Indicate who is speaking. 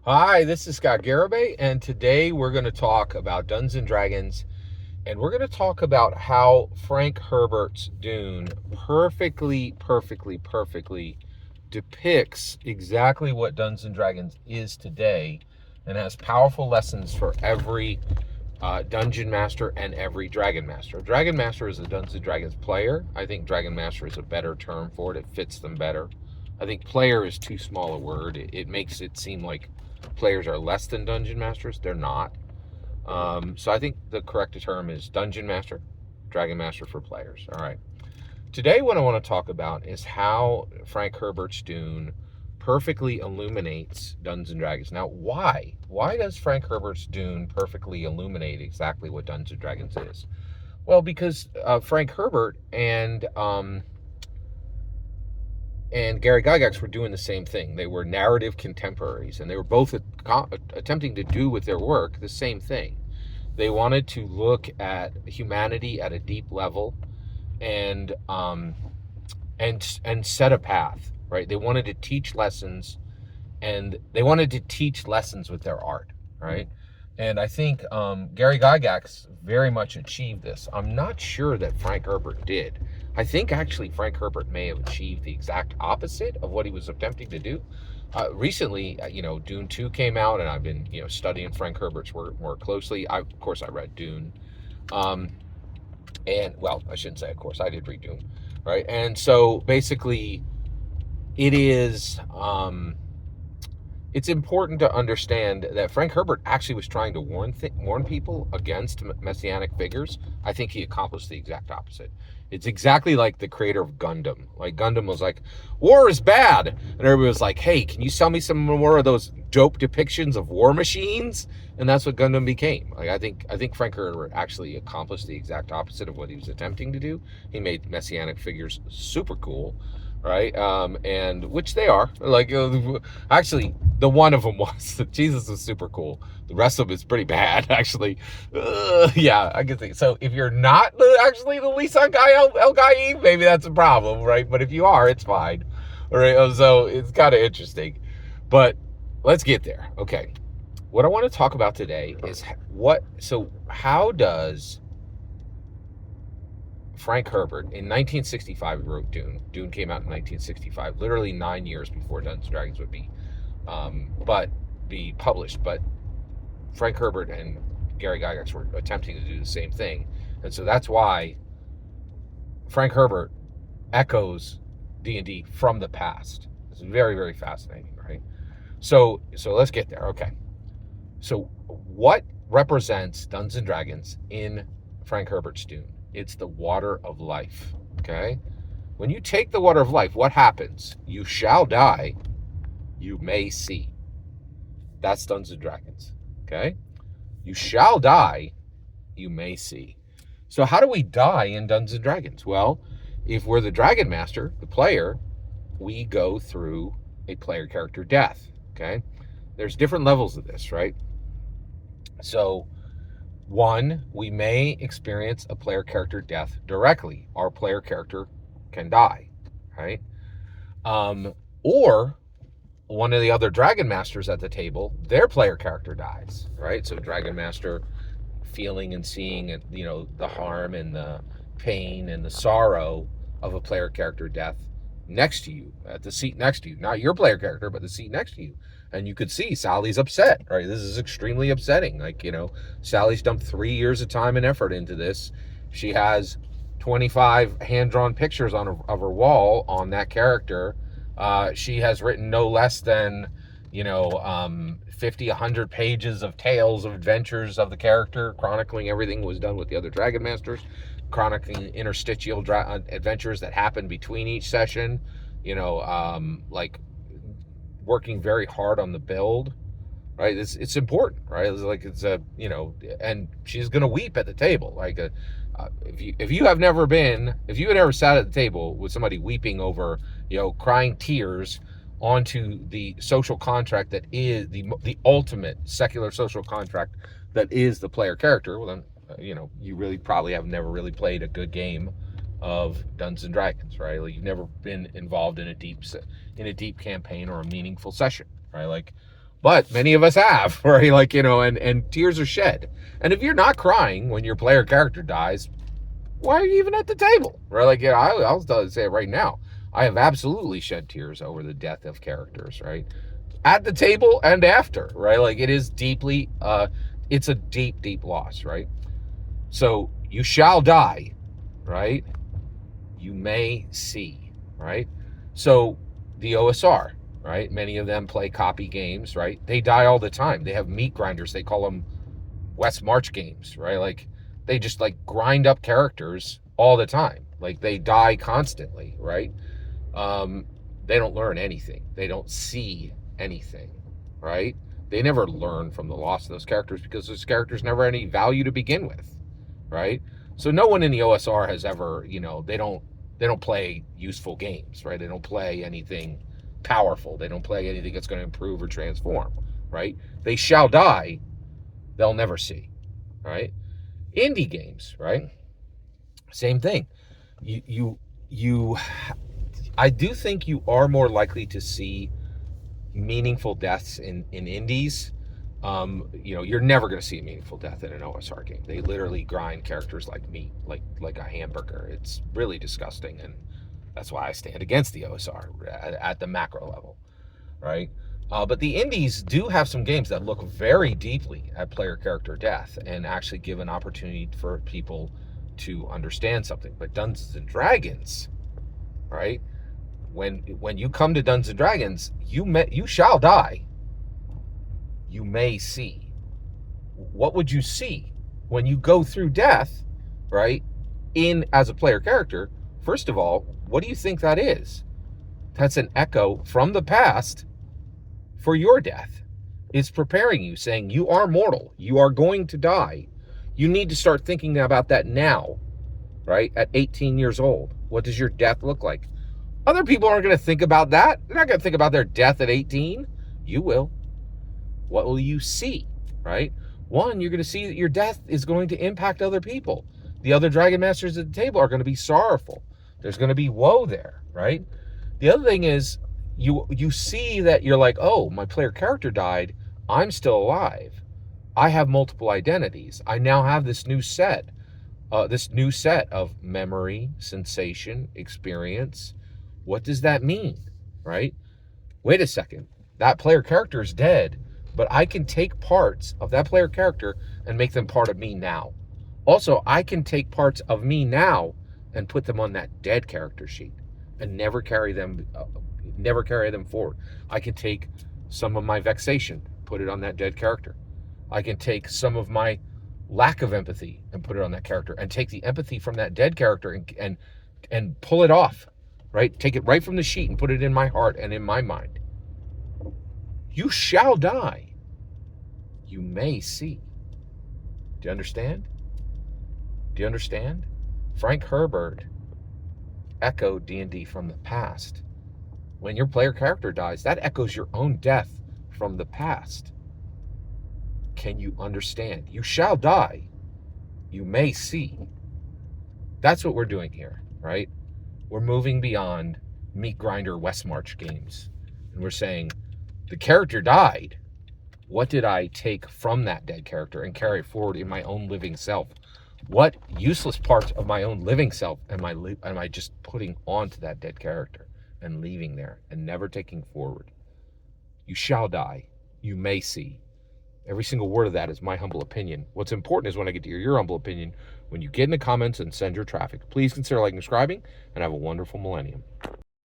Speaker 1: Hi, this is Scott Garibay, and today we're going to talk about Dungeons and Dragons, and we're going to talk about how Frank Herbert's Dune perfectly depicts exactly what Dungeons and Dragons is today, and has powerful lessons for every Dungeon Master and every Dragon Master. Dragon Master is a Dungeons and Dragons player. I think Dragon Master is a better term for it. It fits them better. I think player is too small a word. It makes it seem like players are less than Dungeon Masters. They're not. So I think the correct term is Dungeon Master, Dragon Master for players. All right. Today, what I want to talk about is how Frank Herbert's Dune perfectly illuminates Dungeons and Dragons. Now, why? Why does Frank Herbert's Dune perfectly illuminate exactly what Dungeons and Dragons is? Well, because Frank Herbert and Gary Gygax were doing the same thing. They were narrative contemporaries, and they were both attempting to do with their work the same thing. They wanted to look at humanity at a deep level and set a path, right? They wanted to teach lessons, and they wanted to teach lessons with their art, right? And I think Gary Gygax very much achieved this. I'm not sure that Frank Herbert did. I think actually Frank Herbert may have achieved the exact opposite of what he was attempting to do. Recently, Dune 2 came out, and I've been, studying Frank Herbert's work more closely. Of course, I read Dune. And, well, I shouldn't say, of course, I did read Dune, right? And so basically, it is... it's important to understand that Frank Herbert actually was trying to warn people against messianic figures. I think he accomplished the exact opposite. It's exactly like the creator of Gundam. Like, Gundam was like, war is bad. And everybody was like, hey, can you sell me some more of those dope depictions of war machines? And that's what Gundam became. Like, I think Frank Herbert actually accomplished the exact opposite of what he was attempting to do. He made messianic figures super cool, right? And which they are. Like, actually, the one of them was Jesus was super cool. The rest of them is pretty bad, actually. Yeah, I can think. So if you're not actually the Lisan guy El Gaib, maybe that's a problem, right? But if you are, it's fine. All right. So it's kind of interesting. But let's get there. Okay. What I want to talk about today is how does Frank Herbert, in 1965, he wrote Dune. Dune came out in 1965, literally 9 years before Dungeons and Dragons would be published. But Frank Herbert and Gary Gygax were attempting to do the same thing, and so that's why Frank Herbert echoes D&D from the past. It's very, very fascinating, right? So let's get there. Okay. So what represents Dungeons and Dragons in Frank Herbert's Dune? It's the water of life, okay? When you take the water of life, what happens? You shall die, you may see. That's Dungeons and Dragons, okay? You shall die, you may see. So how do we die in Dungeons and Dragons? Well, if we're the Dragon Master, the player, we go through a player character death, okay? There's different levels of this, right? So, one, we may experience a player character death directly. Our player character can die, right? Or one of the other Dragon Masters at the table, their player character dies, right? So Dragon Master feeling and seeing, the harm and the pain and the sorrow of a player character death next to you, at the seat next to you. Not your player character, but the seat next to you. And you could see Sally's upset, right? This is extremely upsetting. Like, Sally's dumped 3 years of time and effort into this. She has 25 hand-drawn pictures of her wall on that character. She has written no less than, 50, 100 pages of tales of adventures of the character, chronicling everything that was done with the other Dragon Masters, chronicling interstitial adventures that happened between each session, like working very hard on the build, right? It's important, right? It's and she's gonna weep at the table. Like, if you had never sat at the table with somebody weeping over, crying tears onto the social contract that is the ultimate secular social contract that is the player character, well then, you really probably have never really played a good game of Dungeons and Dragons, right? Like, you've never been involved in a deep campaign or a meaningful session, right? Like, but many of us have, right? Like, and tears are shed. And if you're not crying when your player character dies, why are you even at the table, right? Like, I'll say it right now. I have absolutely shed tears over the death of characters, right? At the table and after, right? Like, it is deeply, it's a deep, deep loss, right? So you shall die, right? You may see, right? So the OSR, right? Many of them play copy games, right? They die all the time. They have meat grinders. They call them West March games, right? Like, they just like grind up characters all the time. Like, they die constantly, right? They don't learn anything. They don't see anything, right? They never learn from the loss of those characters because those characters never had any value to begin with, right? So no one in the OSR has ever, they don't play useful games, right? They don't play anything powerful. They don't play anything that's going to improve or transform, right? They shall die. They'll never see, right? Indie games, right? Same thing. I do think you are more likely to see meaningful deaths in indies. You're never going to see a meaningful death in an OSR game. They literally grind characters like meat, like a hamburger. It's really disgusting, and that's why I stand against the OSR at the macro level, right? But the indies do have some games that look very deeply at player character death and actually give an opportunity for people to understand something. But Dungeons and Dragons, right? When you come to Dungeons and Dragons, you shall die. You may see. What would you see when you go through death, right? As a player character, first of all, what do you think that is? That's an echo from the past for your death. It's preparing you, saying you are mortal. You are going to die. You need to start thinking about that now, right? At 18 years old. What does your death look like? Other people aren't going to think about that. They're not going to think about their death at 18. You will. What will you see, right? One, you're going to see that your death is going to impact other people. The other Dragon Masters at the table are going to be sorrowful. There's going to be woe there, right? The other thing is you see that you're like, oh, my player character died. I'm still alive. I have multiple identities. I now have this new set of memory, sensation, experience. What does that mean, right? Wait a second. That player character is dead, but I can take parts of that player character and make them part of me now. Also, I can take parts of me now and put them on that dead character sheet and never carry them forward. I can take some of my vexation, put it on that dead character. I can take some of my lack of empathy and put it on that character, and take the empathy from that dead character and pull it off, right? Take it right from the sheet and put it in my heart and in my mind. You shall die. You may see. Do you understand? Do you understand? Frank Herbert echoed D&D from the past. When your player character dies, that echoes your own death from the past. Can you understand? You shall die. You may see. That's what we're doing here, right? We're moving beyond meat grinder West March games. And we're saying, the character died. What did I take from that dead character and carry forward in my own living self? What useless parts of my own living self am I just putting onto that dead character and leaving there and never taking forward? You shall die. You may see. Every single word of that is my humble opinion. What's important is when I get to hear your humble opinion, when you get in the comments and send your traffic. Please consider liking and subscribing, and have a wonderful millennium.